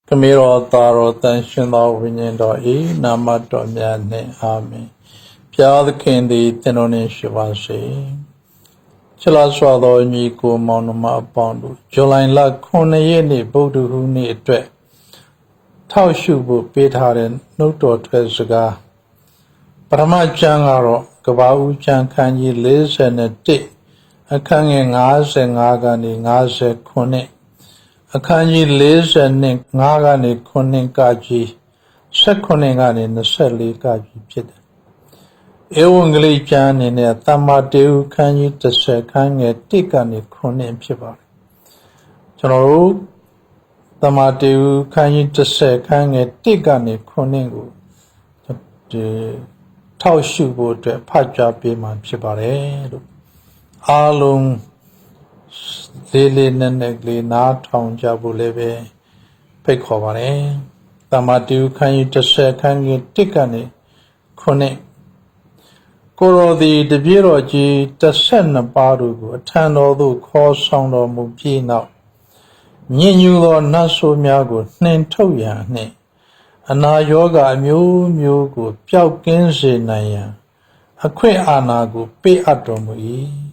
ကမေရောတာရောတန်ရှင်သောဝိညာဉ်တော်ဤနာမတော်မြတ်နှင့်အာမင်ဘုရားသခင်သည်သင်တော်နှင့်ရှိပါစေချစ်တော်စွာသောညီကိုမောင်နှမအပေါင်းတို့ဇူလိုင်လ9ရက်နေ့ဗုဒ္ဓဟူးနေ့အတွက်ထောက်ရှုဖို့ပေးထားတဲ့နှုတ်တော်ထွက်စကားပထမကျမ်းကတော့ကဘာဦးကျမ်းခန်းကြီး41အခန်းငယ်55ကနေ59အခန်းကြီး45ကနေ9ကကြီး18ကနေ24ကကြီးဖြစ်တယ်။ဧဝံဂေလိကျမ်းအနေနဲ့သမ္မာတေယုခန်းကြီး10ခန်းငယ်1ကနေ9ဖြစ်ပါတယ်။ကျွန်တော်တို့သမ္မာတေယုခန်းကြီး10ခန်းငယ်1ကနေ9ကိုဒီထောက်ရှုဖို့အတွက်ဖတ်ကြားပေးမှာဖြစ်ပါတယ်လို့အားလုံးလေးနက်နက်ကလေးနားထောင်ကြဖို့လည်းပဲဖိတ်ခေါ်ပါတယ်။သမ္မာတေယုခန်းကြီး10ခန်းကြီး1ကနေ9ကိုရောသည်တပြည့်တော်ကြီး12ပါးတို့ကိုအထံတော်သို့ခေါ်ဆောင်တော်မူပြီးနောက်ညဉ့်ညူသောနတ်ဆိုးများကိုနှင်ထုတ်ရန်နှင့်အနာရောဂါအမျိုးမျိုးကိုပျောက်ကင်းစေနိုင်ရန်အခွင့်အာဏာကိုပေးအပ်တော်မူ၏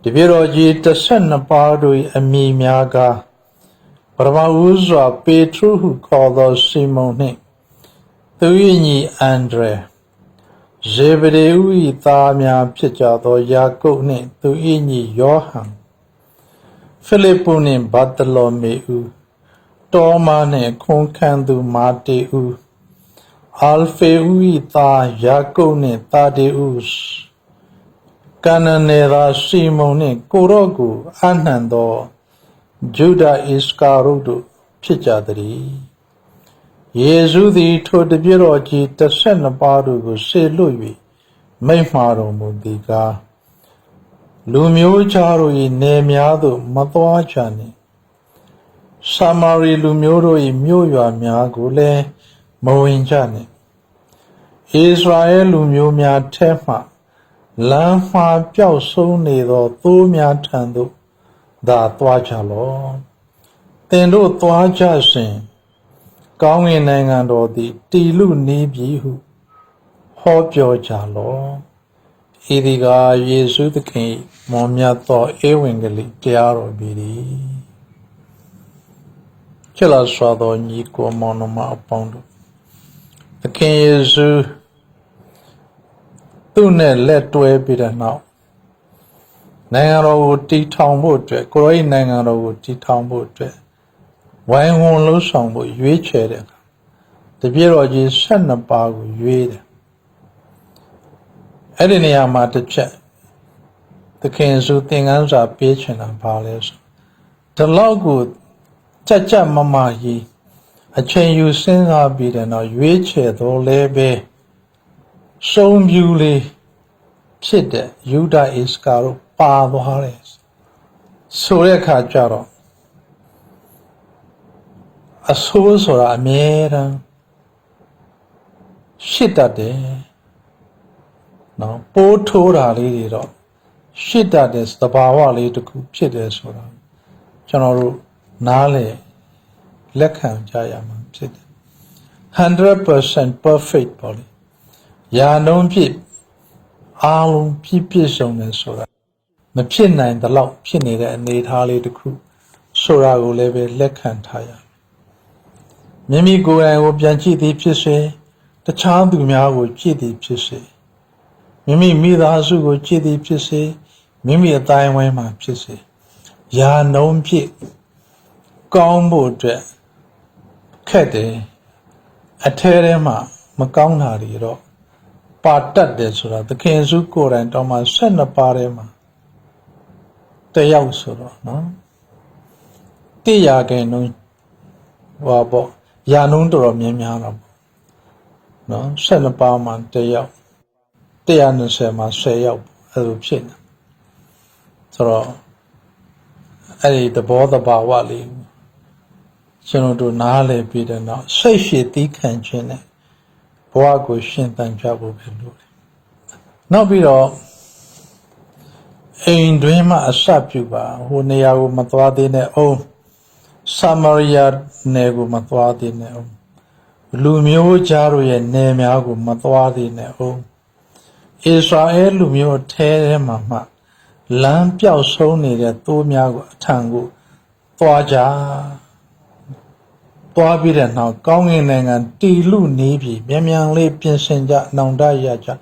တပည့်တော်ကြီး12ပါးတို့၏အမည်များကပရမဝုစွာပေထရုဟုခေါ်သောစီမုန်နှင့်သူ၏ညီအန္ဒြေဇေဗဒေဥ၏သားများဖြစ်ကြသောယာကုပ်နှင့်သူ၏ညီယောဟန်ဖိလိပ္ပုနှင့်ဗာတလောမေဥတောမာနှင့်ခွန်ခံသူမာတေဥအာလ်ဖေဥ၏သားယာကုပ်နှင့်တာဒေဥကနနေရာစီမုန်နှင့်ကိုရော့ကိုအနှံသောဂျုဒဣစကာရုတ်တို့ဖြစ်ကြသည်ယေရှုသည်ထိုတပြည့်တော်ကြီး12ပါးတို့ကိုဆေလွတ်၍မိန့်မှာတော်မူသည်ကားလူမျိုးခြားတို့၏နေများသို့မသွားကြနှင့်စာမာရိလူမျိုးတို့၏မြို့ရွာများကိုလည်းမဝင်ကြနှင့်ဣသရေလလူမျိုးများထဲမှလမ်းမှားပျောက်ဆုံးနေသောသိုးများထံသို့သာသွားကြလော့သင်တို့သွားကြစဉ်ကောင်းကင်နိုင်ငံတော်သည်တည်လူနေပြီဟုဟောပြောကြလော့ဤဒီကယေရှုသခင်မောမြတ်သောဧဝံဂေလိတရားတော်ပြီချစ်တော်စွာသောညီကိုမောင်နှမအပေါင်းတို့သခင်ယေရှုသူနဲ့လက်တွဲပြီးတဲ့နောက်နိုင်ငံတော်ကိုတည်ထောင်ဖို့အတွက်ကိုရောနိုင်ငံတော်ကိုတည်ထောင်ဖို့အတွက်ဝိုင်းဝန်းလှုပ်ဆောင်ဖို့ရွေးချယ်တဲ့အခါတပြည့်တော်ကြီး12ပါးကိုရွေးတယ်အဲ့ဒီနေရာမှာတစ်ချက်သခင်ယေရှုသင်ခန်းစာပေးချင်တာပါလဲဆိုဒီလောက်ကိုကြမမကြီးအချိန်ယူစဉ်းစားပြီးတဲ့နောက်ရွေးချယ်တော်လဲပဲစုံပြူလေးဖြစ်တဲ့ယူဒဣစကာတို့ပါသွားတယ်ဆိုတဲ့အခါကျတော့အဆိုးဆိုတာအမြဲတမ်းရှစ်တတ်တယ်နော်ပိုးထိုးတာလေးတွေတော့ရှစ်တတ်တဲ့သဘာဝလေးတစ်ခုဖြစ်တယ်ဆိုတာကျွန်တော်တို့နားလေလက်ခံကြရမှာဖြစ်တယ် 100% perfect ပေါ့လေယာနှုံးဖြစ်အားလုံးပြည့်စုံတယ်ဆိုတာမဖြစ်နိုင်တဲ့လောက်ဖြစ်နေတဲ့အနေအထားလေးတစ်ခုဆိုတာကိုလည်းပဲလက်ခံထားရမိမိကိုယ်တိုင်ကိုပြန်ကြည့်သည်ဖြစ်စေတခြားသူများကိုကြည့်သည်ဖြစ်စေမိမိမိသားစုကိုကြည့်သည်ဖြစ်စေမိမိအတိုင်းဝိုင်းမှာဖြစ်စေယာနှုံးဖြစ်ကောင်းဖို့အတွက်ခက်တယ်အထဲထဲမှာမကောင်းတာတွေတော့ပါတတ်တယ်ဆိုတာသခင်ယေရှုကိုယ်တိုင်တောင်းမှ12ပါးထဲမှာတယောက်ဆိုတော့နော်100နှုန်းဟောပေါ့ယာနှုန်းတော်များတော့နော်12ပါးမှာတယောက်120မှာ10ယောက်အဲ့လိုဖြစ်နေဆိုတော့အဲ့ဒီသဘောတဘာဝလေးကျွန်တော်တို့နားလည်ပြီးတဲ့နောက်စိတ်ရှည်သီးခံခြင်းနဲ့ဘဝကိုရှင်သန်ကြဖို့ပဲလို့နောက်ပြီးတော့အိမ်တွင်းမှာအစပြုပါဟိုနေရာကိုမသွားသေးနဲ့အောင် Samaria nego matwadi neo. Lumio jaru ye nemiago matwadi neo. Israel lumio tere mama. Lam piao so ni de to miago tango. Toaja. Toabi de now gong in and tilu nebi. Miamiang le pinsenja nonda yaja.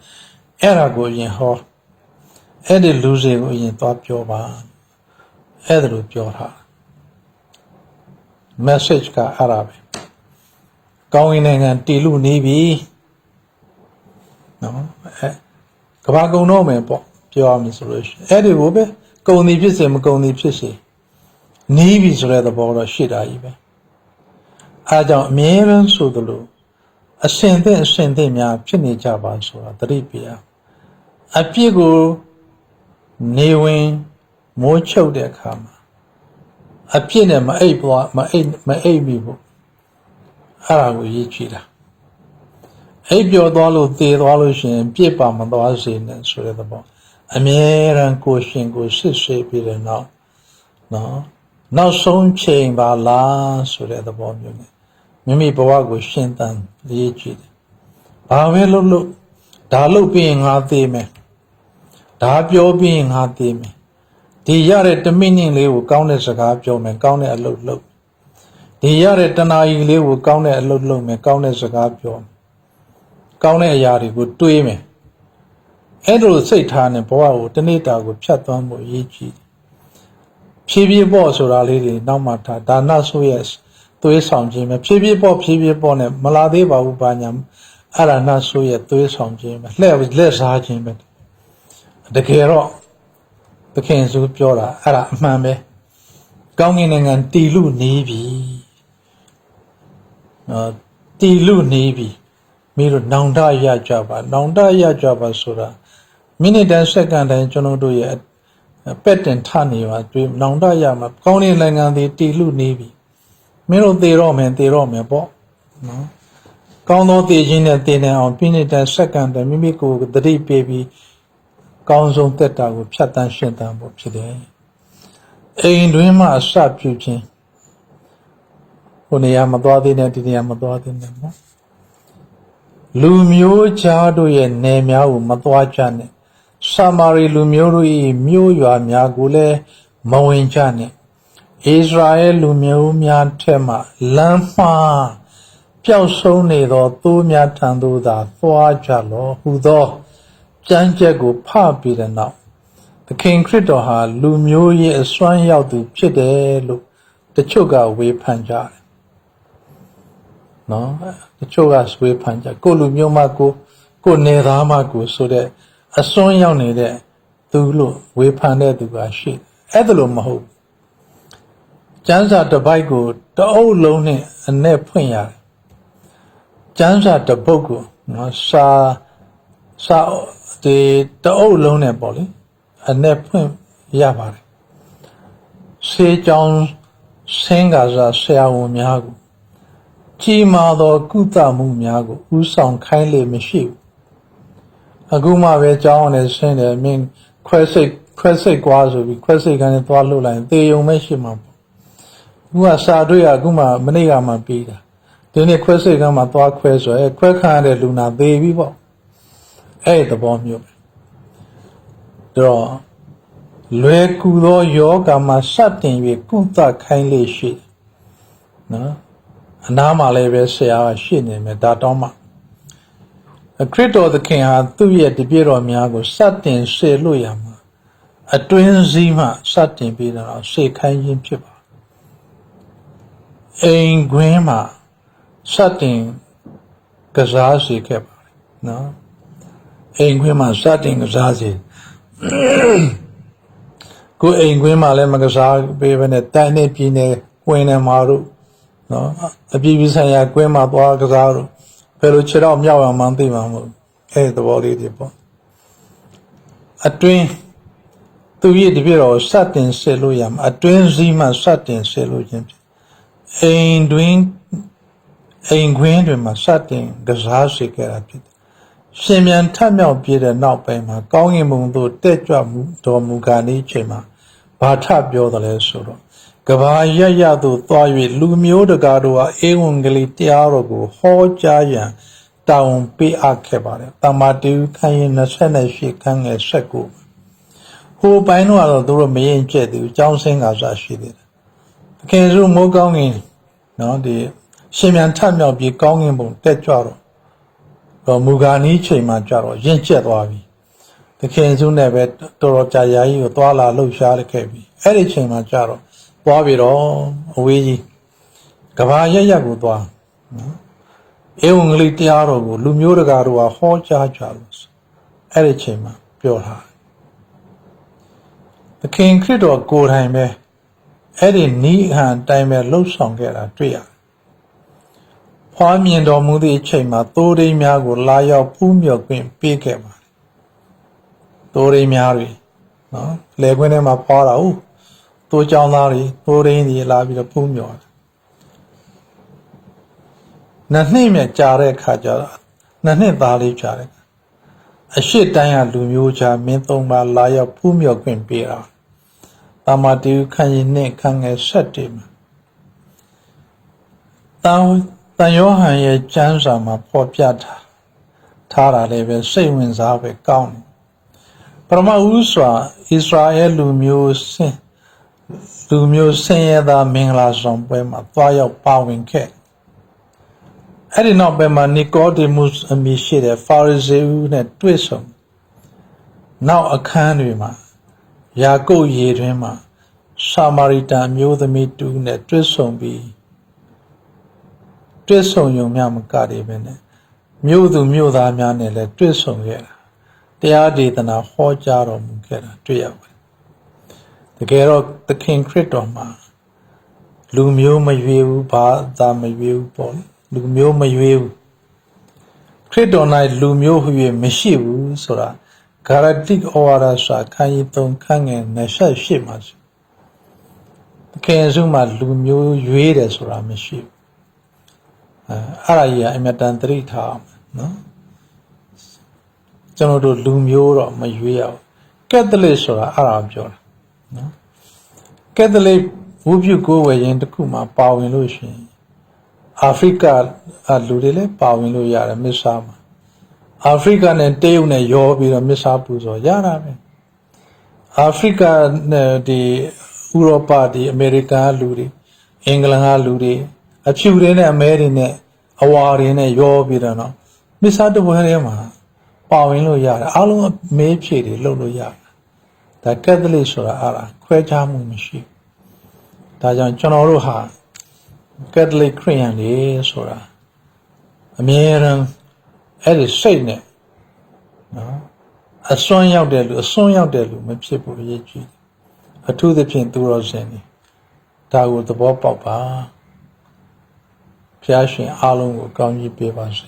Erago yin ho. Edi losing in top joba. Edru pure. Message ka Arabic. Going in and tilu nibi. No, Kabago no me pure solution. Eddie Rube, go ni pisim, go ni pissy. Nibi's read the border shit I even. I don't mean so the loo. A sente mea pinny java so a dripia. A pigo, newing, more chow de kama. A pinna my ape, my amiable. Arago ye cheetah. Ape your dollar, the evaluation, paper, Mandoazin, and so the ball. A mere and question goes six shape it now. No, now some chain by la, so the ball unit. Mimi Bawago Shintan, ye cheat. Pavelo look, Dalu being hard theme. Dabio being hard theme. The yard the meaning lay will count as a gabjo, and count it a look. The yard the nai lay will count it a look, and count as a gabjo. Count a yard would do me. Edward Satan and Boa, the native would chat on with ye cheat. PB boss or a lady, no matter, that not so yes. To his song, Jim, PB born, and Maladeva Ubanyam, Ara not so yet to his song, Jim. Less hard, Jim. The Kero. The Kings of Pura, Ara, Mammy, going in and Tilu Navy. Tilu Navy. Miru Nanda Ya Java Sura. Minute and second and Jono do yet. A pet and Tani was dream Nanda Yama, County Langan the Tilu Navy. Miru the Rome, bo. No. Count the Gina dinner on Minute and second and Mimico, the deep baby. Council Teta would shut and shut down today. A dreamer sharp putin. When the Yamadwadi and the Yamadwadi them. Lumio Jadu ye Nemia Matwachane. Samari Lumiuri Mu Yamyagule Mawinchane. Israel Lumio Mian Tema. Lampa. Piao so nedo tu mia tandu da Thua Jalo, who though. Janjago papi the now. The king crito ha lumio ye a swan yao to chide look the choga way panja. No, the chogas way panja. Go lumio mako, go neramago so that a swan yao ne there to look way panda to go shit. Edelo maho. Jansa the bigo, the old lonely and ne punya. Jansa the bogo, no sa. The old lone body, and that point Yabari. Say John Sangaza Sao Miago. Chimado Guta Mumiago, who sound kindly machine. Aguma ve John is saying that mean Quesse Guazo, Quesse and Tualu line, they you meshima. Who are Sadria Guma, Manigama Pida. Then a Quesse Gama Tua Queso, a quack handed Luna, baby. The bomb you draw. Luecudo yoga must something with Kuta kindly shit. No, Nama leve say our shit name at Datoma. A crito of the king had 2 years the bureau miago, satin say Luyama. A twin zima, satin be the say kind people. A grandma, satin Gazazi kept. No. Engwima setting Zazi. Go Engwima Lemagaza, baby, a tiny pine, Queen and Maru. No, a BBC Gwema Boagazaru, Peluchera Miawa Monte Mamu, the body depot. A twin 2 years the bureau satin Seluyam, a twin Zima satin Seluyam. Ain't doing Engwima satin Gazazi carapit. Shimian Tamil Peter now by my going Mundo Tetra to Mugani Chema, Bata Biodale Solo. ကဘာရရသို့သွား၍လူမျိုးတကာတို့ဟာအေဝံဂေလိတရားတော်ကိုဟောကြားရန်တောင်းပေးအပ်ခဲ့ပါတယ်တမတေယခန်းရင်28ခန်းငယ်19ဟိုပိုင်းတော့သူတို့မရင်ကျက်သေးဘူးကျောင်းစင်းကစားရှိသေးတယ်သခင်စုမိုးကောင်းငင်နော်ဒီရှင်မြန်ထမြောက်ပြီးကောင်းငင်ပုံတက်ကြွတော့မူဂာနီးချိန်မှကြတော့ရင်ကျက်သွားပြီသခင်စုနဲ့ပဲတော်တော်ကြာကြာကြီးကိုသွားလာလှုပ်ရှားခဲ့ပြီအဲ့ဒီချိန်မှကြတော့သွားပြီးတော့အဝေးကြီးကဘာရရကိုသွားနော်ဧဝံဂေလိတရားတော်ကိုလူမျိုးတကာတို့ဟာဟောကြားကြလို့အဲ့ဒီချိန်မှာပြောထားသခင်ခရစ်တော်ကိုယ်တိုင်ပဲအဲ့ဒီနီးဟန်တိုင်းပဲလှုပ်ဆောင်ခဲ့တာတွေ့ရတယ်ဖွားမြင်တော်မူသည့်အချိန်မှာသိုးရင်းများကိုလာရောက်ဖူးမြော်ခွင့်ပေးခဲ့ပါတယ်သိုးရင်းများတွေနော်လေခွင်းထဲမှာဖွားတာဟုတ်သိုးကြောင်သားတွေသိုးရင်းတွေလာပြီးတော့ဖူးမြော်တယ်နှစ်မြကြာတဲ့အခါကျတော့နှစ်သားလေးကြာတယ်အရှိတိုင်းကလူမျိုးချာမင်းသုံးပါလာရောက်ဖူးမြော်ခွင့်ပေးတာတမတေယခန်းကြီးနဲ့ခန်းငယ်7မှာတန်ယောဟန်ရဲ့ကျမ်းစာမှာဖော်ပြထားတာလည်းပဲစိတ်ဝင်စားပဲကောင်းတယ်ပရမဥစွာဣသရေလလူမျိုးဆင်းရဲသားမင်္ဂလာဆောင်ပွဲမှာသွားရောက်ပါဝင်ခဲ့အဲ့ဒီနောက်ပိုင်းမှာနီကိုဒေမုစ်အမည်ရှိတဲ့ဖာရိဇေဦးနဲ့တွေ့ဆုံနောက်အခန်းတွေမှာယာကုပ်ရေတွင်မှာစာမာရိတန်မျိုးသမီးတူနဲ့တွေ့ဆုံပြီးတွေ့ဆုံရုံများမကတည်းပဲနဲ့မြို့သူမြို့သားများနဲ့လည်းတွေ့ဆုံခဲ့တာတရားဒေသနာဟောကြားတော်မူခဲ့တာတွေ့ရပါတယ်တကယ်တော့သခင်ခရစ်တော်မှာလူမျိုးမရွေးဘူးဘာသာမရွေးဘူးပေါ့လူမျိုးမရွေးဘူးခရစ်တော်၌လူမျိုးဟူ၍မရှိဘူးဆိုတာဂါရတိဩဝါဒစာခန်းကြီး3ခန်းငယ်28မှာသခင်ယေရှုမှာလူမျိုးရွေးတယ်ဆိုတာမရှိဘူးအဲ့ဒါကြီးကအမြဲတမ်းသတိထားအောင်နော်ကျွန်တော်တို့လူမျိုးတော့မရွေးရဘူးကက်သလစ်ဆိုတာအဲ့ဒါပြောတာနော်ကက်သလစ်ဝုပြုကိုယ်ဝယ်ရင်တစ်ခုမှပါဝင်လို့ရှိရင်အာဖရိကလူတွေလည်းပါဝင်လို့ရတယ်မစ္စာမှာအာဖရိကနဲ့တရုတ်နဲ့ရောပြီးတော့မစ္စာပူဇော်ရတာပဲအာဖရိကနဲ့ဒီဥရောပဒီအမေရိကန်လူတွေအင်္ဂလန်ကလူတွေအဖြူတွေနဲ့အမဲတွေနဲ့အဝါတွေနဲ့ရောပြီးတော့နော်မစ္စာတပွဲထဲမှာပါဝင်လို့ရတယ်အားလုံးမေးဖြေတွေလုပ်လို့ရတယ်ဒါကက်သလစ်ဆိုတာအားလားခွဲခြားမှုမရှိဘူးဒါကြောင့်ကျွန်တော်တို့ဟာကက်သလစ်ခရစ်ယာန်တွေဆိုတာအမြဲတမ်းအဲ့ဒီစိတ်နဲ့နော်အစွမ်းရောက်တဲ့လူမဖြစ်ဘူးအရေးကြီးအထူးသဖြင့်သူတော်စင်တွေဒါကိုသဘောပေါက်ပါဖျားရှင်အားလုံးကိုကောင်းကြီးပေးပါစေ